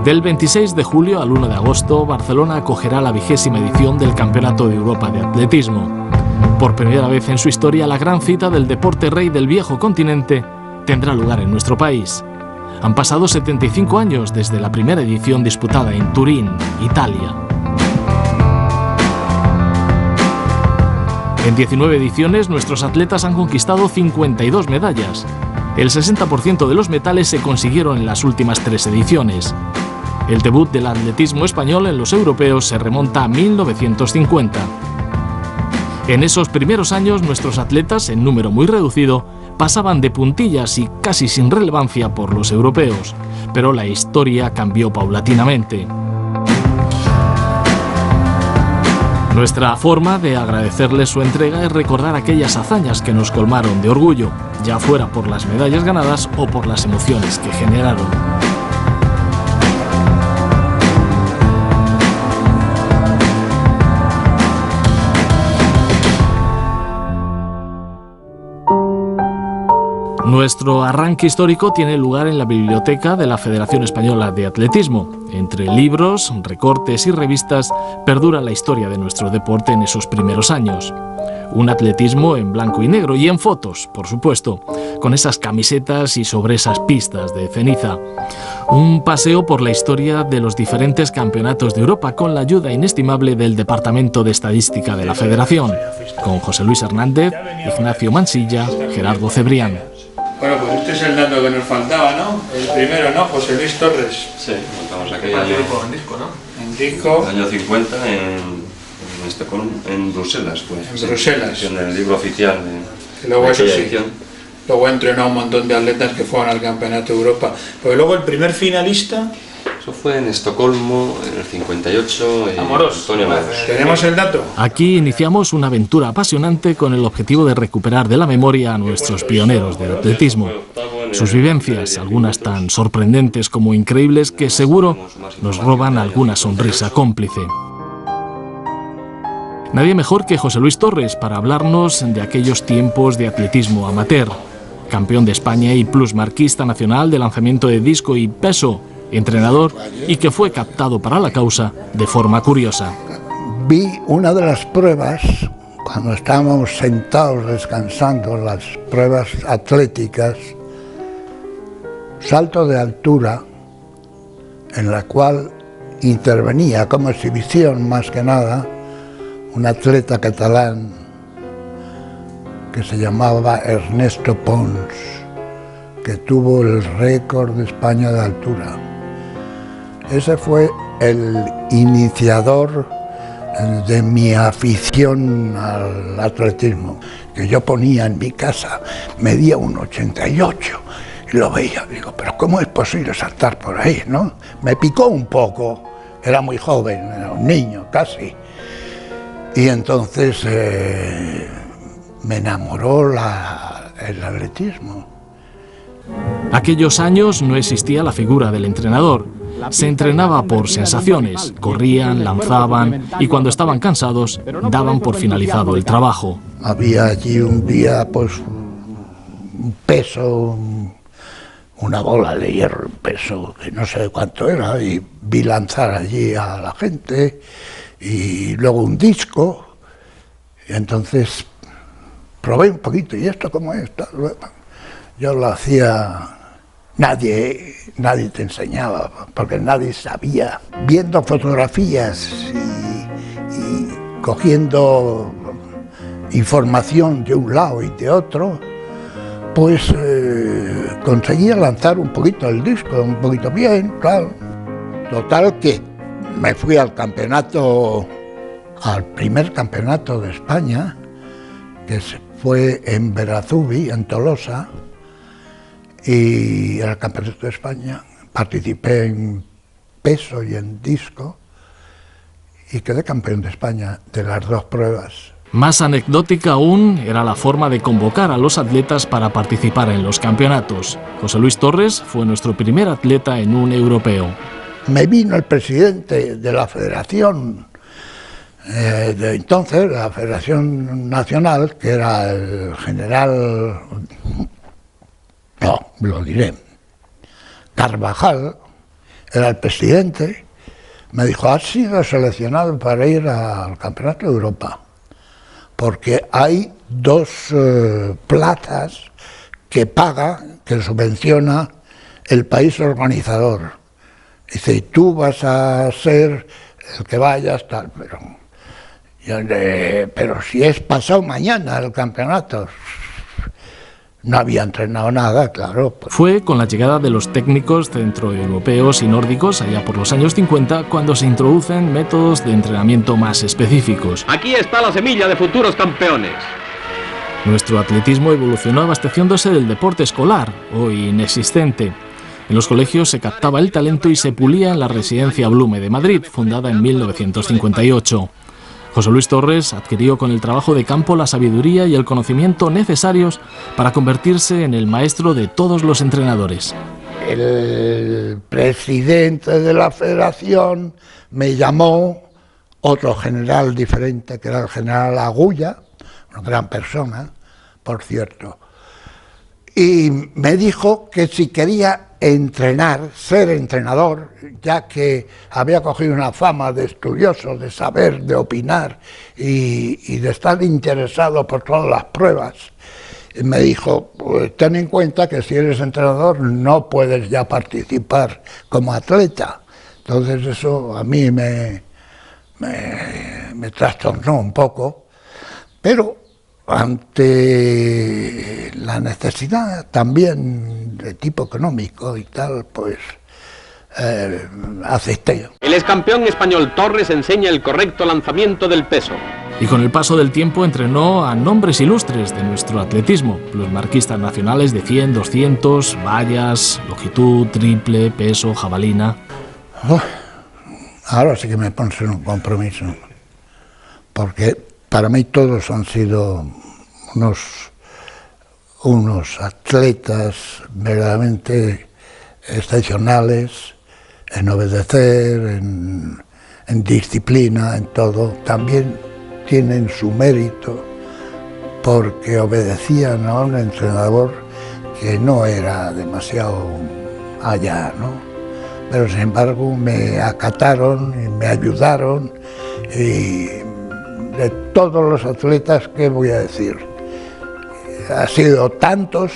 Del 26 de julio al 1 de agosto, Barcelona acogerá la 20ª edición del Campeonato de Europa de Atletismo. Por primera vez en su historia, la gran cita del deporte rey del viejo continente tendrá lugar en nuestro país. Han pasado 75 años desde la primera edición disputada en Turín, Italia. En 19 ediciones, nuestros atletas han conquistado 52 medallas. El 60% de los metales se consiguieron en las últimas 3 ediciones. El debut del atletismo español en los europeos se remonta a 1950. En esos primeros años, nuestros atletas, en número muy reducido, pasaban de puntillas y casi sin relevancia por los europeos, pero la historia cambió paulatinamente. Nuestra forma de agradecerles su entrega es recordar aquellas hazañas que nos colmaron de orgullo, ya fuera por las medallas ganadas o por las emociones que generaron. Nuestro arranque histórico tiene lugar en la biblioteca de la Federación Española de Atletismo. Entre libros, recortes y revistas perdura la historia de nuestro deporte en esos primeros años. Un atletismo en blanco y negro y en fotos, por supuesto, con esas camisetas y sobre esas pistas de ceniza. Un paseo por la historia de los diferentes campeonatos de Europa con la ayuda inestimable del Departamento de Estadística de la Federación, con José Luis Hernández, Ignacio Mansilla, Gerardo Cebrián. Bueno, pues este es el dato que nos faltaba, ¿no? El primero, ¿no? José Luis Torres. Sí, montamos aquel año en disco, ¿no? En disco. El año 50 en Estocolmo, en Bruselas, pues. En Bruselas. En el libro oficial y luego de eso sí. edición. Luego entrenó a un montón de atletas que fueron al Campeonato de Europa. Porque luego el primer finalista... Eso fue en Estocolmo, en el 58. Antonio Amorós. ¿Tenemos el dato? Aquí iniciamos una aventura apasionante con el objetivo de recuperar de la memoria a nuestros pioneros del atletismo. Sus vivencias, algunas tan sorprendentes como increíbles, que seguro nos roban alguna sonrisa cómplice. Nadie mejor que José Luis Torres para hablarnos de aquellos tiempos de atletismo amateur. Campeón de España y plusmarquista nacional de lanzamiento de disco y peso, entrenador y que fue captado para la causa de forma curiosa. Vi una de las pruebas, cuando estábamos sentados descansando, las pruebas atléticas, salto de altura, en la cual intervenía como exhibición más que nada un atleta catalán que se llamaba Ernesto Pons, que tuvo el récord de España de altura. Ese fue el iniciador de mi afición al atletismo, que yo ponía en mi casa, medía 1,88 y lo veía, digo, pero ¿cómo es posible saltar por ahí, no? Me picó un poco, era muy joven, era un niño casi, y entonces me enamoró el atletismo. Aquellos años no existía la figura del entrenador. Se entrenaba por sensaciones, corrían, lanzaban y cuando estaban cansados daban por finalizado el trabajo. Había allí un día pues un peso, una bola de hierro, un peso que no sé cuánto era, y vi lanzar allí a la gente y luego un disco, y entonces probé un poquito, ¿y esto cómo es? Yo lo hacía, nadie te enseñaba, porque nadie sabía. Viendo fotografías y cogiendo información de un lado y de otro, pues conseguía lanzar un poquito el disco, un poquito bien, claro. Total que me fui al primer campeonato de España, que fue en Verazubi, en Tolosa, y en el Campeonato de España participé en peso y en disco y quedé campeón de España de las dos pruebas. Más anecdótica aún era la forma de convocar a los atletas para participar en los campeonatos. José Luis Torres fue nuestro primer atleta en un europeo. Me vino el presidente de la federación de entonces, la Federación Nacional, que era el general... No, lo diré, Carvajal, era el presidente, me dijo: has sido seleccionado para ir al Campeonato de Europa, porque hay 2 plazas que paga, que subvenciona el país organizador. Dice: y tú vas a ser el que vayas, tal, pero si es pasado mañana el campeonato. No había entrenado nada, claro. Fue con la llegada de los técnicos centroeuropeos y nórdicos, allá por los años 50, cuando se introducen métodos de entrenamiento más específicos. Aquí está la semilla de futuros campeones. Nuestro atletismo evolucionó abasteciéndose del deporte escolar, hoy inexistente. En los colegios se captaba el talento y se pulía en la Residencia Blume de Madrid, fundada en 1958. José Luis Torres adquirió con el trabajo de campo la sabiduría y el conocimiento necesarios para convertirse en el maestro de todos los entrenadores. El presidente de la federación me llamó, otro general diferente, que era el general Agulla, una gran persona, por cierto, y me dijo que si quería entrenar, ser entrenador, ya que había cogido una fama de estudioso, de saber, de opinar y de estar interesado por todas las pruebas, me dijo: pues ten en cuenta que si eres entrenador no puedes ya participar como atleta. Entonces eso a mí me trastornó un poco, pero ante la necesidad también de tipo económico y tal, pues acepté. El excampeón español Torres enseña el correcto lanzamiento del peso. Y con el paso del tiempo entrenó a nombres ilustres de nuestro atletismo, los marquistas nacionales de 100, 200, vallas, longitud, triple, peso, jabalina. Ahora sí que me pones en un compromiso, porque para mí todos han sido unos atletas verdaderamente excepcionales en obedecer, en disciplina, en todo. También tienen su mérito porque obedecían a un entrenador que no era demasiado allá, ¿no? Pero sin embargo me acataron y me ayudaron, y de todos los atletas, ¿qué voy a decir? Ha sido tantos,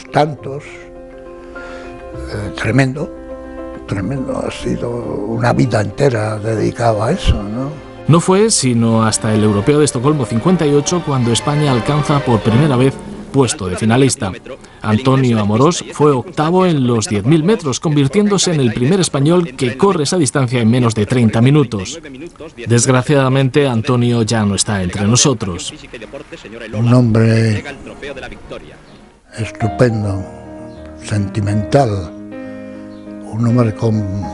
tremendo, ha sido una vida entera dedicada a eso, ¿no? No fue sino hasta el Europeo de Estocolmo 58 cuando España alcanza por primera vez puesto de finalista. Antonio Amorós fue octavo en los 10.000 metros, convirtiéndose en el primer español que corre esa distancia en menos de 30 minutos. Desgraciadamente, Antonio ya no está entre nosotros. Un hombre estupendo, sentimental, un hombre con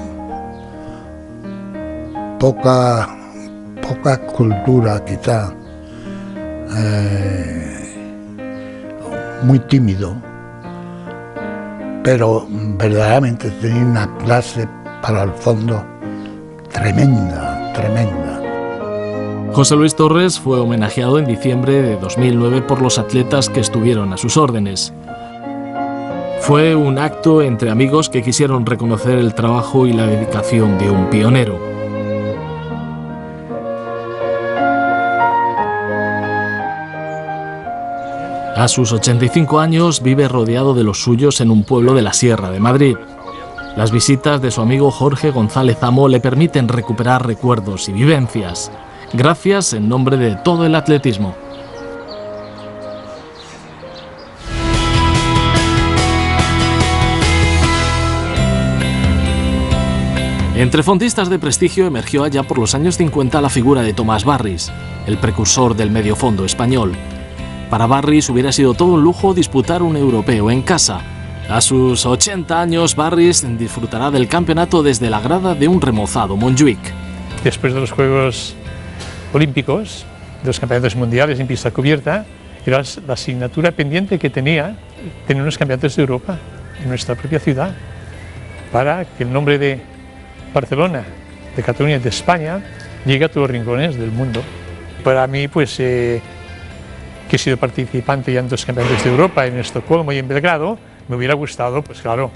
poca cultura, quizá, muy tímido, pero verdaderamente tenía una clase para el fondo tremenda. José Luis Torres fue homenajeado en diciembre de 2009 por los atletas que estuvieron a sus órdenes. Fue un acto entre amigos que quisieron reconocer el trabajo y la dedicación de un pionero. A sus 85 años vive rodeado de los suyos en un pueblo de la Sierra de Madrid. Las visitas de su amigo Jorge González Amo le permiten recuperar recuerdos y vivencias. Gracias en nombre de todo el atletismo. Entre fondistas de prestigio emergió allá por los años 50 la figura de Tomás Barris, el precursor del medio fondo español. Para Barris hubiera sido todo un lujo disputar un europeo en casa. A sus 80 años, Barris disfrutará del campeonato desde la grada de un remozado Montjuic. Después de los Juegos Olímpicos, de los campeonatos mundiales en pista cubierta, era la asignatura pendiente que tenía tener unos campeonatos de Europa en nuestra propia ciudad, para que el nombre de Barcelona, de Cataluña y de España llegue a todos los rincones del mundo. Para mí, pues, que he sido participante ya en 2 campeonatos de Europa, en Estocolmo y en Belgrado, Me hubiera gustado, pues claro,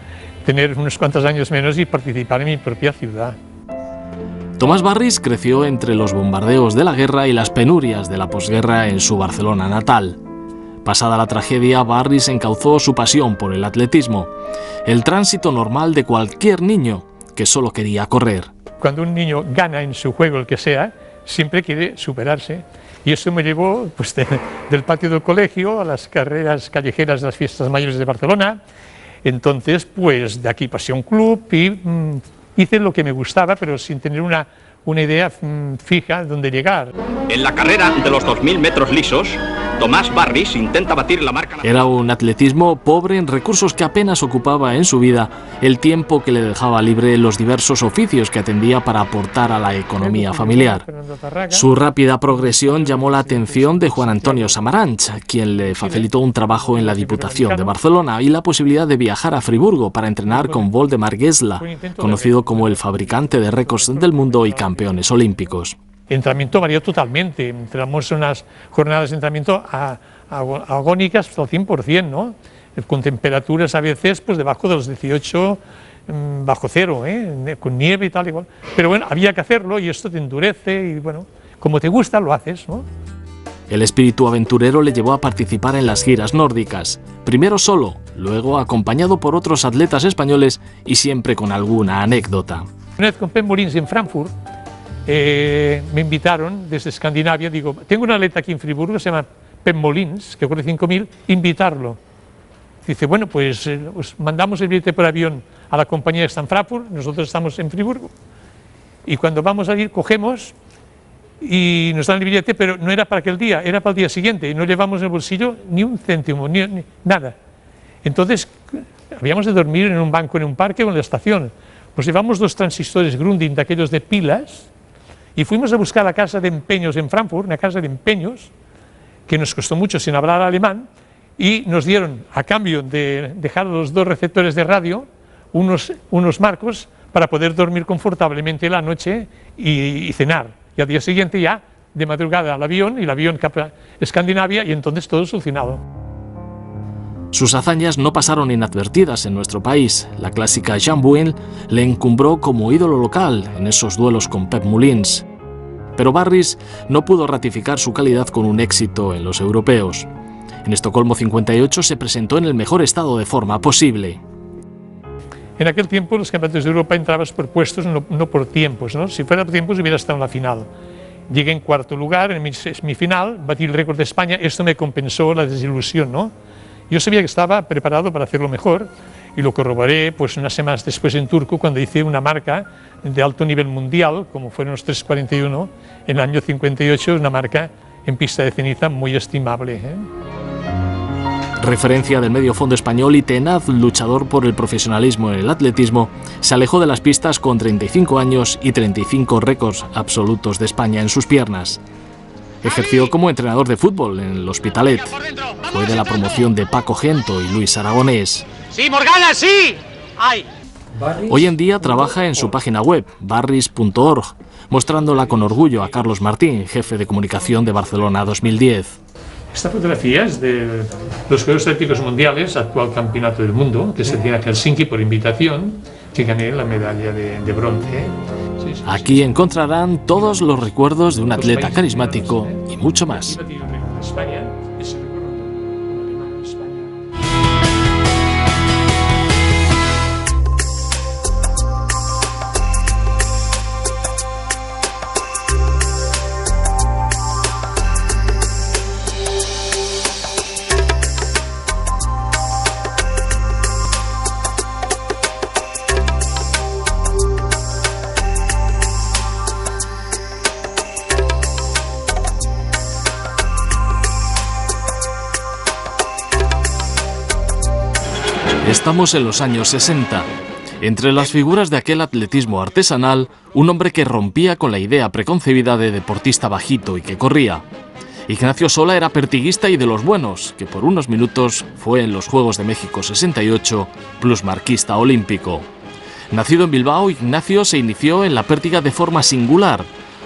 tener unos cuantos años menos y participar en mi propia ciudad. Tomás Barris creció entre los bombardeos de la guerra y las penurias de la posguerra en su Barcelona natal. Pasada la tragedia, Barris encauzó su pasión por el atletismo, el tránsito normal de cualquier niño que solo quería correr. Cuando un niño gana en su juego, el que sea, siempre quiere superarse. Y eso me llevó pues, del patio del colegio a las carreras callejeras de las fiestas mayores de Barcelona. Entonces, pues de aquí pasé a un club y hice lo que me gustaba, pero sin tener una idea fija de dónde llegar. En la carrera de los 2000 metros lisos, Tomás Barris intenta batir la marca. Era un atletismo pobre en recursos que apenas ocupaba en su vida el tiempo que le dejaba libre los diversos oficios que atendía para aportar a la economía familiar. Su rápida progresión llamó la atención de Juan Antonio Samaranch, quien le facilitó un trabajo en la Diputación de Barcelona y la posibilidad de viajar a Friburgo para entrenar con Woldemar Gesla, conocido como el fabricante de récords del mundo y campeones olímpicos. El entrenamiento varió totalmente, entramos en unas jornadas de entrenamiento agónicas al 100%, ¿no? Con temperaturas a veces pues debajo de los 18 bajo cero, con nieve y tal igual. Pero bueno, había que hacerlo y esto te endurece y bueno, como te gusta lo haces, ¿no? El espíritu aventurero le llevó a participar en las giras nórdicas, primero solo, luego acompañado por otros atletas españoles y siempre con alguna anécdota. Una vez con Pep Molins en Frankfurt, me invitaron desde Escandinavia, digo, tengo un atleta aquí en Friburgo, se llama Pep Molins, que corre 5000, invitarlo. Dice, bueno, pues os mandamos el billete por avión a la compañía que está en Frankfurt, nosotros estamos en Friburgo. Y cuando vamos a ir, cogemos y nos dan el billete, pero no era para aquel día, era para el día siguiente, y no llevamos en el bolsillo ni un céntimo, ni nada. Entonces, habíamos de dormir en un banco en un parque o en la estación. Pues llevamos 2 transistores Grundig de aquellos de pilas, y fuimos a buscar la casa de empeños en Frankfurt, una casa de empeños, que nos costó mucho sin hablar alemán, y nos dieron, a cambio de dejar los 2 receptores de radio, unos marcos para poder dormir confortablemente la noche y cenar. Y al día siguiente ya, de madrugada al avión, y el avión a Escandinavia, y entonces todo solucionado. Sus hazañas no pasaron inadvertidas en nuestro país. La clásica Jean Bouin le encumbró como ídolo local en esos duelos con Pep Molins. Pero Barris no pudo ratificar su calidad con un éxito en los europeos. En Estocolmo 58 se presentó en el mejor estado de forma posible. En aquel tiempo los campeonatos de Europa entrabas por puestos, no por tiempos, ¿no? Si fuera por tiempos hubiera estado en la final. Llegué en 4º lugar en mi semifinal, batí el récord de España, esto me compensó la desilusión, ¿no? Yo sabía que estaba preparado para hacerlo mejor y lo corroboré pues unas semanas después en Turku cuando hice una marca de alto nivel mundial, como fueron los 3:41 en el año 58, una marca en pista de ceniza muy estimable. Referencia del medio fondo español y tenaz luchador por el profesionalismo en el atletismo, se alejó de las pistas con 35 años y 35 récords absolutos de España en sus piernas. Ejerció como entrenador de fútbol en el Hospitalet. Fue de la promoción de Paco Gento y Luis Aragonés. ¡Sí, Morgana, sí! ¡Ay! Hoy en día trabaja en su página web, barris.org, mostrándola con orgullo a Carlos Martín, jefe de comunicación de Barcelona 2010. Esta fotografía es de los Juegos Olímpicos Mundiales, actual campeonato del mundo, que se tiene a Helsinki por invitación, que gané la medalla de bronce. Aquí encontrarán todos los recuerdos de un atleta carismático y mucho más. Estamos en los años 60. Entre las figuras de aquel atletismo artesanal, un hombre que rompía con la idea preconcebida de deportista bajito y que corría. Ignacio Sola era pertiguista y de los buenos, que por unos minutos fue en los Juegos de México 68 plusmarquista olímpico. Nacido en Bilbao, Ignacio se inició en la pértiga de forma singular,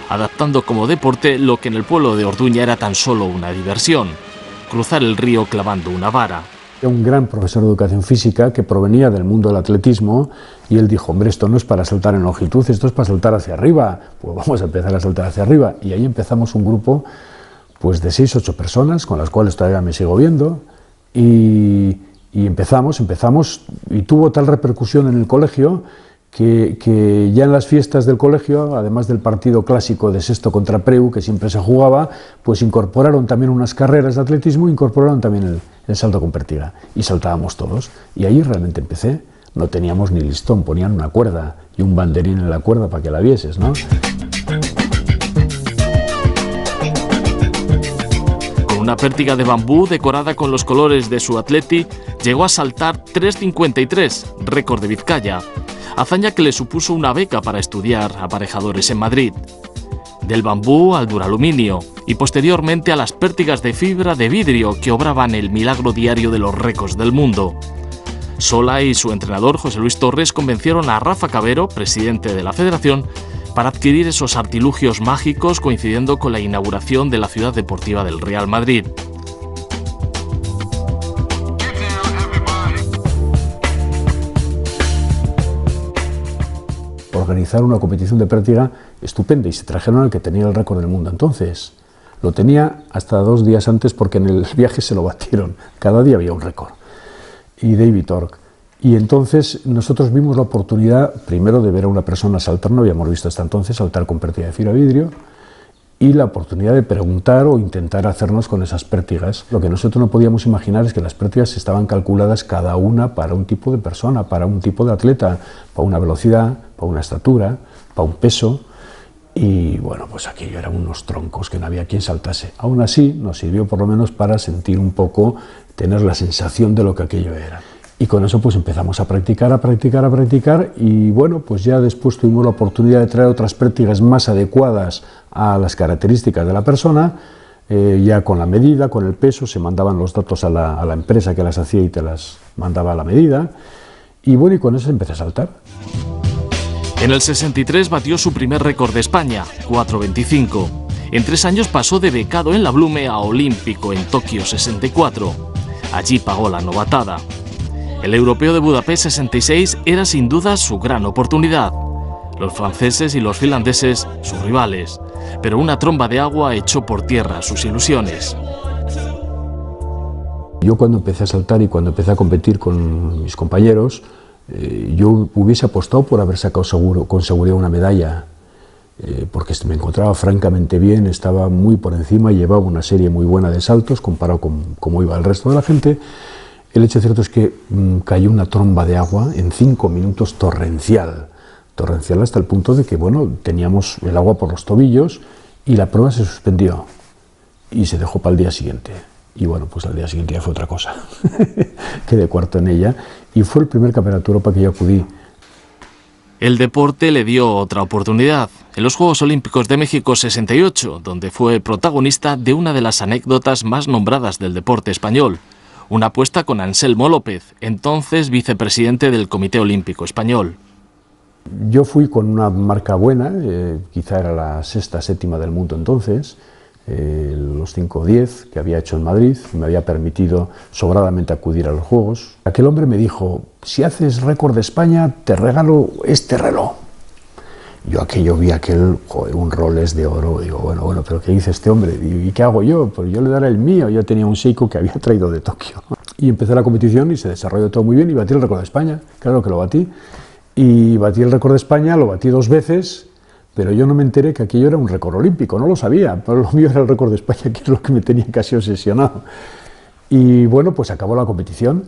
adaptando como deporte lo que en el pueblo de Orduña era tan solo una diversión: cruzar el río clavando una vara. Un gran profesor de educación física que provenía del mundo del atletismo y él dijo, hombre, esto no es para saltar en longitud, esto es para saltar hacia arriba, pues vamos a empezar a saltar hacia arriba. Y ahí empezamos un grupo pues de 6 o 8 personas con las cuales todavía me sigo viendo y empezamos y tuvo tal repercusión en el colegio que ya en las fiestas del colegio, además del partido clásico de sexto contra Preu, que siempre se jugaba, pues incorporaron también unas carreras de atletismo, incorporaron también el salto con pértiga, y saltábamos todos. Y ahí realmente empecé, no teníamos ni listón, ponían una cuerda y un banderín en la cuerda para que la vieses, ¿no? Con una pértiga de bambú decorada con los colores de su atleti, llegó a saltar 3,53, récord de Vizcaya. Hazaña que le supuso una beca para estudiar aparejadores en Madrid. Del bambú al duraluminio y posteriormente a las pértigas de fibra de vidrio que obraban el milagro diario de los récords del mundo. Sola y su entrenador José Luis Torres convencieron a Rafa Cabero, presidente de la federación, para adquirir esos artilugios mágicos coincidiendo con la inauguración de la ciudad deportiva del Real Madrid. Organizar una competición de pértiga estupenda y se trajeron al que tenía el récord del mundo entonces. Lo tenía hasta 2 días antes porque en el viaje se lo batieron. Cada día había un récord. Y David Ork. Y entonces nosotros vimos la oportunidad primero de ver a una persona saltar, no habíamos visto hasta entonces saltar con pértiga de fibra de vidrio, y la oportunidad de preguntar o intentar hacernos con esas pértigas. Lo que nosotros no podíamos imaginar es que las pértigas estaban calculadas cada una para un tipo de persona, para un tipo de atleta, para una velocidad, para una estatura, para un peso, y bueno, pues aquello eran unos troncos que no había quien saltase. Aún así nos sirvió por lo menos para sentir un poco, tener la sensación de lo que aquello era. Y con eso pues empezamos a practicar y bueno, pues ya después tuvimos la oportunidad de traer otras pértigas más adecuadas a las características de la persona, ya con la medida, con el peso, se mandaban los datos a la empresa que las hacía y te las mandaba a la medida, y bueno, y con eso empecé a saltar. En el 63 batió su primer récord de España, 4,25. En 3 años pasó de becado en la Blume a olímpico en Tokio 64. Allí pagó la novatada. El europeo de Budapest 66 era sin duda su gran oportunidad. Los franceses y los finlandeses, sus rivales. Pero una tromba de agua echó por tierra sus ilusiones. Yo cuando empecé a saltar y cuando empecé a competir con mis compañeros, yo hubiese apostado por haber sacado con seguridad una medalla, porque me encontraba francamente bien, estaba muy por encima, llevaba una serie muy buena de saltos comparado con cómo iba el resto de la gente. El hecho cierto es que cayó una tromba de agua en 5 minutos torrencial hasta el punto de que, bueno, teníamos el agua por los tobillos y la prueba se suspendió y se dejó para el día siguiente. Y bueno, pues al día siguiente ya fue otra cosa. Quedé cuarto en ella y fue el primer campeonato de Europa que yo acudí. El deporte le dio otra oportunidad, en los Juegos Olímpicos de México 68, donde fue protagonista de una de las anécdotas más nombradas del deporte español. Una apuesta con Anselmo López, entonces vicepresidente del Comité Olímpico Español. Yo fui con una marca buena, quizá era la 6ª, 7ª del mundo entonces, los 5:10 que había hecho en Madrid, me había permitido sobradamente acudir a los Juegos. Aquel hombre me dijo, si haces récord de España te regalo este reloj. Yo aquello vi un Rolex de oro, digo, bueno, pero ¿qué dice este hombre? ¿Y qué hago yo? Pues yo le daré el mío, yo tenía un Seiko que había traído de Tokio. Y empecé la competición y se desarrolló todo muy bien y batí el récord de España, claro que lo batí. Y batí el récord de España, lo batí 2 veces, pero yo no me enteré que aquello era un récord olímpico, no lo sabía, pero lo mío era el récord de España, que es lo que me tenía casi obsesionado. Y bueno, pues acabó la competición.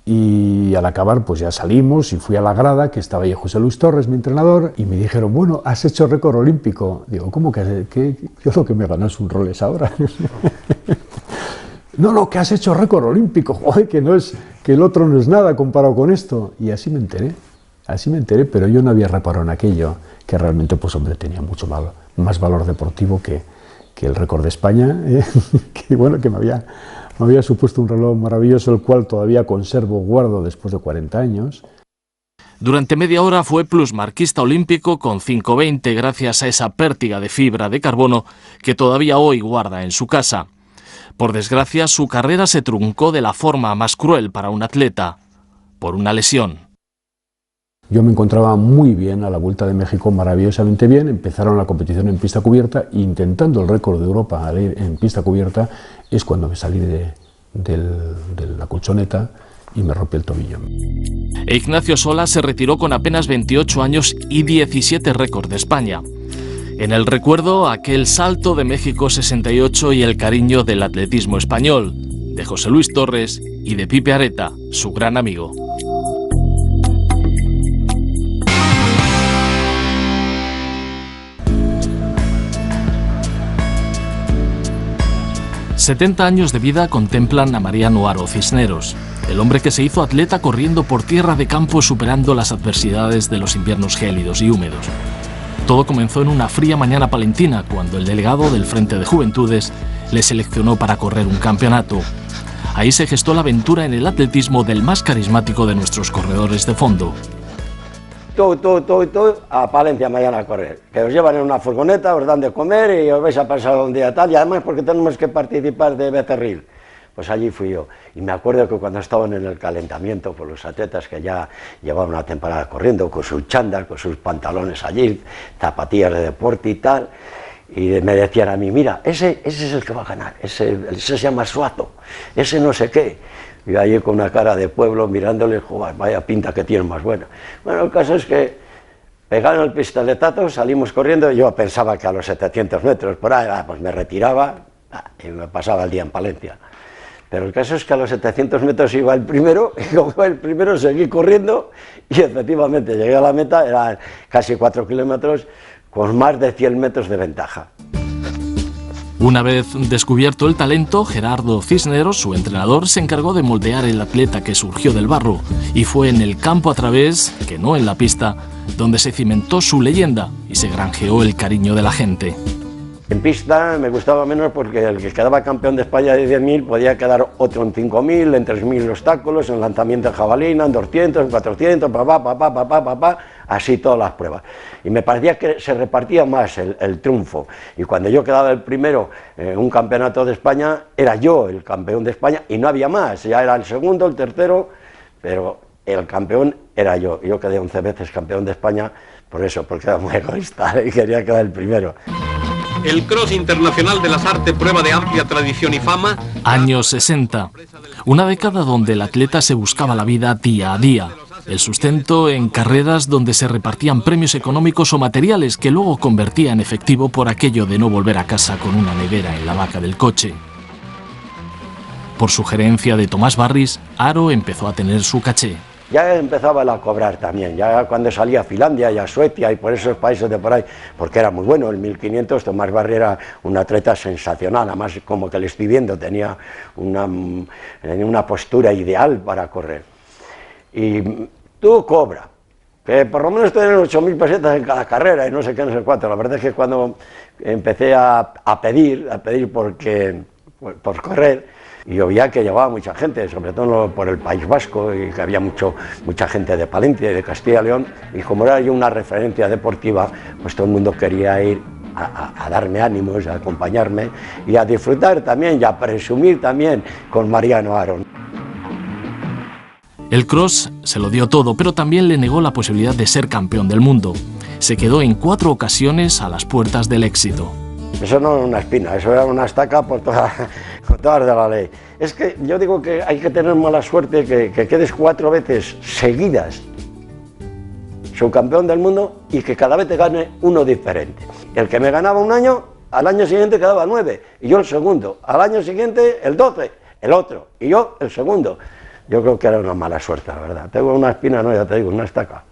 Y al acabar pues ya salimos y fui a la grada, que estaba ahí José Luis Torres, mi entrenador, y me dijeron, bueno, has hecho récord olímpico. Digo, ¿cómo que yo lo que me gané es un Rolex ahora? No, que has hecho récord olímpico, joder, que el otro no es nada comparado con esto. Y así me enteré, pero yo no había reparado en aquello, que realmente pues hombre tenía mucho más valor deportivo que el récord de España, que bueno, que me había supuesto un reloj maravilloso, el cual todavía conservo, guardo después de 40 años. Durante media hora fue plusmarquista olímpico con 5,20 gracias a esa pértiga de fibra de carbono que todavía hoy guarda en su casa. Por desgracia, su carrera se truncó de la forma más cruel para un atleta, por una lesión. Yo me encontraba muy bien a la Vuelta de México, maravillosamente bien. Empezaron la competición en pista cubierta, intentando el récord de Europa al ir en pista cubierta, es cuando me salí de la colchoneta y me rompí el tobillo. Ignacio Sola se retiró con apenas 28 años y 17 récords de España. En el recuerdo, aquel salto de México 68 y el cariño del atletismo español, de José Luis Torres y de Pipe Areta, su gran amigo. ...70 años de vida contemplan a Mariano Haro Cisneros, el hombre que se hizo atleta corriendo por tierra de campo superando las adversidades de los inviernos gélidos y húmedos. Todo comenzó en una fría mañana palentina, cuando el delegado del Frente de Juventudes le seleccionó para correr un campeonato. Ahí se gestó la aventura en el atletismo del más carismático de nuestros corredores de fondo. Tú, a Palencia mañana a correr, que os llevan en una furgoneta, os dan de comer y os vais a pasar un día tal, y además porque tenemos que participar de Becerril. Pues allí fui yo, y me acuerdo que cuando estaban en el calentamiento, pues los atletas que ya llevaban una temporada corriendo, con sus chándal, con sus pantalones allí, zapatillas de deporte y tal, y me decían a mí, mira, ese es el que va a ganar, ese se llama Suazo, ese no sé qué. Y allí con una cara de pueblo mirándole, joder, vaya pinta que tiene más buena. Bueno, el caso es que pegaron el pistoletazo, salimos corriendo, y yo pensaba que a los 700 metros por ahí, pues me retiraba y me pasaba el día en Palencia. Pero el caso es que a los 700 metros iba el primero, y como el primero seguí corriendo, y efectivamente llegué a la meta, eran casi 4 kilómetros, con más de 100 metros de ventaja. Una vez descubierto el talento, Gerardo Cisneros, su entrenador, se encargó de moldear el atleta que surgió del barro, y fue en el campo a través, que no en la pista, donde se cimentó su leyenda y se granjeó el cariño de la gente. En pista me gustaba menos porque el que quedaba campeón de España de 10.000 podía quedar otro en 5.000, en 3.000 obstáculos, en lanzamiento de jabalina, en 200, en 400, así todas las pruebas. Y me parecía que se repartía más el triunfo. Y cuando yo quedaba el primero en un campeonato de España, era yo el campeón de España y no había más. Ya era el segundo, el tercero, pero el campeón era yo. Yo quedé 11 veces campeón de España por eso, porque era muy egoísta y quería quedar el primero. El Cross Internacional de las Artes, prueba de amplia tradición y fama. Años 60. Una década donde el atleta se buscaba la vida día a día. El sustento en carreras donde se repartían premios económicos o materiales que luego convertía en efectivo por aquello de no volver a casa con una nevera en la baca del coche. Por sugerencia de Tomás Barris, Haro empezó a tener su caché. Ya empezaba él a cobrar también, ya cuando salía a Finlandia y a Suecia y por esos países de por ahí, porque era muy bueno, el 1500, Tomás Barri era un atleta sensacional, además como que le estoy viendo, tenía una postura ideal para correr. Y tú cobra, que por lo menos tener 8.000 pesetas en cada carrera y no sé qué, no sé cuánto. La verdad es que cuando empecé a pedir por correr, y yo veía que llevaba mucha gente, sobre todo por el País Vasco, y que había mucha gente de Palencia y de Castilla y León, y como era yo una referencia deportiva, pues todo el mundo quería ir a darme ánimos, a acompañarme, y a disfrutar también, y a presumir también con Mariano Haro. El cross se lo dio todo, pero también le negó la posibilidad de ser campeón del mundo. Se quedó en 4 ocasiones a las puertas del éxito. Eso no era una espina, eso era una estaca por todas de la ley. Es que yo digo que hay que tener mala suerte que quedes 4 veces seguidas subcampeón del mundo y que cada vez te gane uno diferente. El que me ganaba un año, al año siguiente quedaba 9, y yo el segundo. Al año siguiente el 12, el otro, y yo el segundo. Yo creo que era una mala suerte, la verdad. Tengo una espina, no, ya te digo, una estaca.